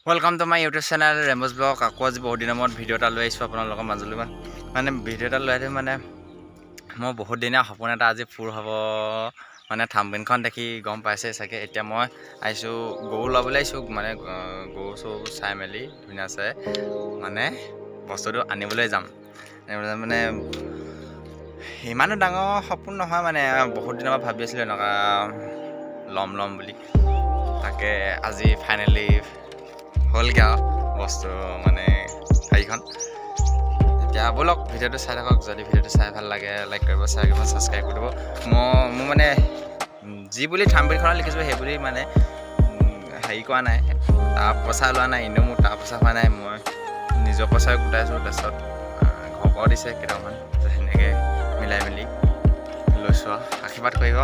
Welcome to my YouTube channel Remos blog. আকৌ আজি বহুত দিনৰ মূৰত ভিডিঅ' এটা লৈ আহিছোঁ আপোনালোকৰ মাজলৈ। মানে ভিডিঅ' এটা লৈ আহিছোঁ মানে মোৰ বহুত দিনীয়া সপোন এটা আজি পূৰ হ'ব। মানে থাম্বনেইলখন দেখি গম পাইছে চাগে। এতিয়া মই আহিছোঁ গৰু ল'বলৈ আহিছোঁ, মানে গৰু চৰু চাই মেলি ধুনীয়া চাই মানে বস্তুটো আনিবলৈ যাম। মানে ইমানো ডাঙৰ সপোন নহয়, মানে বহুত দিনৰ পৰা ভাবি আছিলোঁ এনেকুৱা ল'ম বুলি। তাকে আজি ফাইনেলি হ'লগৈ আৰু বস্তু মানে গাড়ীখন। এতিয়া ব'লক ভিডিঅ'টো চাই থাকক। যদি ভিডিঅ'টো চাই ভাল লাগে লাইক কৰিব, শ্বেয়াৰ কৰিব, ছাবস্ক্ৰাইব কৰিব। মোৰ মানে যি বুলি থাম্বনেইলখনত লিখিছোঁ সেই বুলি মানে হেৰি কৰা নাই, তাৰ পইচা লোৱা নাই। এনেও মোৰ তাৰ পইচা হোৱা নাই, মই নিজৰ পইচাই গোটাইছোঁ। তাৰপিছত ঘৰৰ পৰাও দিছে কেইটামান, সেনেকৈ মিলাই মেলি লৈছোঁ আৰু। আশীৰ্বাদ কৰিব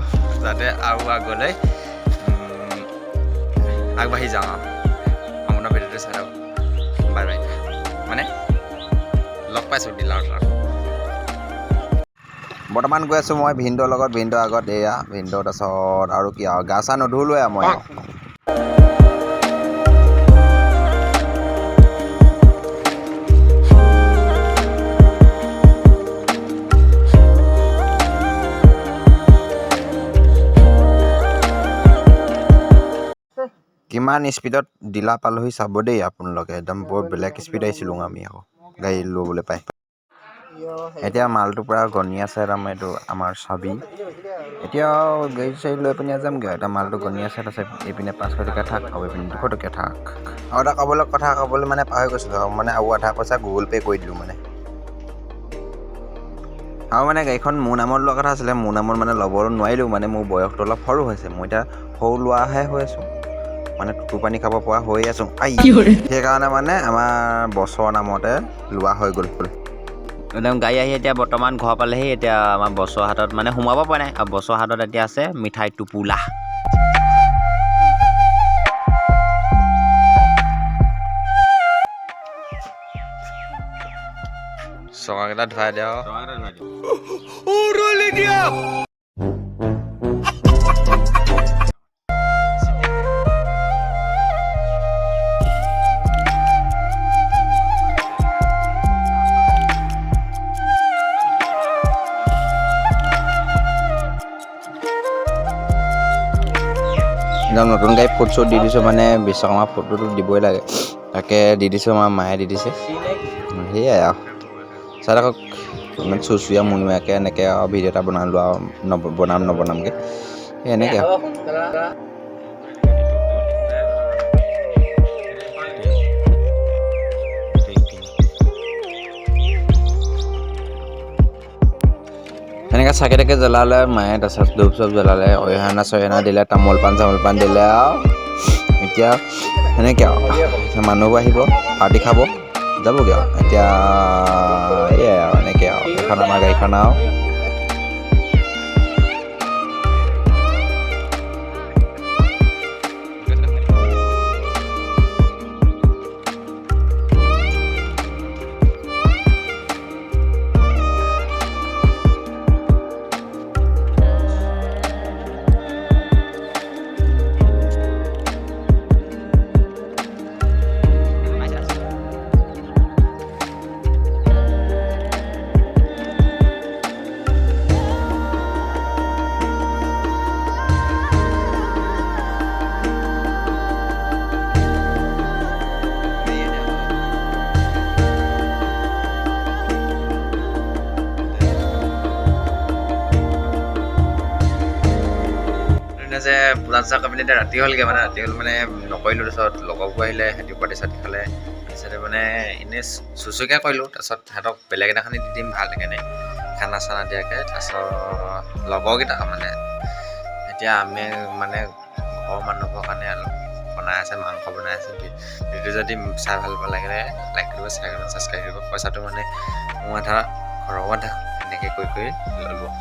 যাতে আৰু আগলৈ আগবাঢ়ি যাওঁ আৰু। সম্পূৰ্ণ ভিডিঅ'টো চাই থাকক। Bye bye. মানে লগ পাইছোঁ ডিলাৰত। বৰ্তমান গৈ আছোঁ মই ভিনদেউৰ লগত। ভিনদেউৰ আগত এয়া ভিনদেউ, তাৰপিছত আৰু কি আৰু গা চা নুধুলোৱে মই আৰু। কিমান স্পীডত ডিলা পালোহি চাব দেই আপোনালোকে। একদম বৰ বেলেগ স্পীড আহিছিলোঁ আমি আকৌ গাড়ী ল'বলৈ পাই। এতিয়া মালটো পূৰা গনি আছে। তাৰমানে এইটো আমাৰ চাবি। এতিয়া গাড়ী চাড়ী লৈ পিনি যামগৈ। এতিয়া মালটো গনি আছে। তাৰপিছত এইপিনে 500 টকীয়া থাক আৰু এইপিনে 200 টকীয়া থাক। আৰু এটা কথা ক'বলৈ মানে পাহৰি গৈছিলোঁ, মানে আৰু আধা পইচা গুগল পে' কৰি দিলোঁ মানে। আৰু মানে গাড়ীখন মোৰ নামত লোৱা কথা আছিলে, মোৰ নামত মানে ল'ব নোৱাৰিলোঁ। মানে মোৰ বয়সটো অলপ সৰু হৈছে, মই এতিয়া সৰু লোৱাহে হৈ আছোঁ, মানে টুটু পানী খাব পৰা হৈ আছোঁ। সেইকাৰণে মানে আমাৰ বছৰ নামতে লোৱা হৈ গ'ল। একদম গাড়ী আহি এতিয়া বৰ্তমান ঘৰ পালেহি। এতিয়া আমাৰ বছৰ হাতত মানে সোমাব পৰা নাই, আৰু বছৰ হাতত এতিয়া আছে মিঠাই টোপোলা। চকাকেইটা ধুৱাই দিয়া আৰু একদম নতুন গাড়ী ফুট চুট দি দিছোঁ, মানে বিশ্বকৰ্মা ফটোটো দিবই লাগে, তাকে দি দিছোঁ। আমাৰ মায়ে দি দিছে। সেয়াই আৰু চাই থাকক। ইমান চুচুৰীয়া মুনুয়াকৈ এনেকৈ আৰু ভিডিঅ' এটা বনালোঁ আৰু নবনামগৈ সেই এনেকৈ আৰু। সেনেকৈ চাকি তাকি জ্বলালে মায়ে, তাৰপিছত ধূপ চুপ জ্বলালে, অৰিহণা চৰিহণা দিলে, তামোল পাণ দিলে আৰু এতিয়া সেনেকৈ আৰু মানুহবোৰ আহিব, পাৰ্টি খাব, যাবগৈ আৰু। এতিয়া এয়াই আৰু এনেকৈ আৰু এইখন আমাৰ গাড়ীখন আৰু। যে পূজা চূজা কৰি পিনি এতিয়া ৰাতি হ'লগৈ। মানে ৰাতি হ'ল মানে নকৰিলোঁ। তাৰপিছত লগৰবোৰ আহিলে, সিহঁতি পাৰ্টি চাৰ্টি খালে। তাৰপিছতে মানে এনেই চুচুকৈ কৰিলোঁ। তাৰপিছত সিহঁতক বেলেগ এদিনাখনি দি দিম ভাল সেইকাৰণে খানা চানা দিয়াকৈ। তাৰপিছত লগৰকেইটা মানে এতিয়া আমি মানে ঘৰৰ মানুহবোৰৰ কাৰণে বনাই আছে, মাংস বনাই আছে। ভিডিঅ' যদি চাই ভাল লাগিলে লাইক কৰিব, শ্বেয়াৰ কৰিব, ছাবস্ক্ৰাইব কৰিব। পইচাটো মানে মোৰ আধা ঘৰৰ আধা এনেকৈ কৰি ল'লোঁ।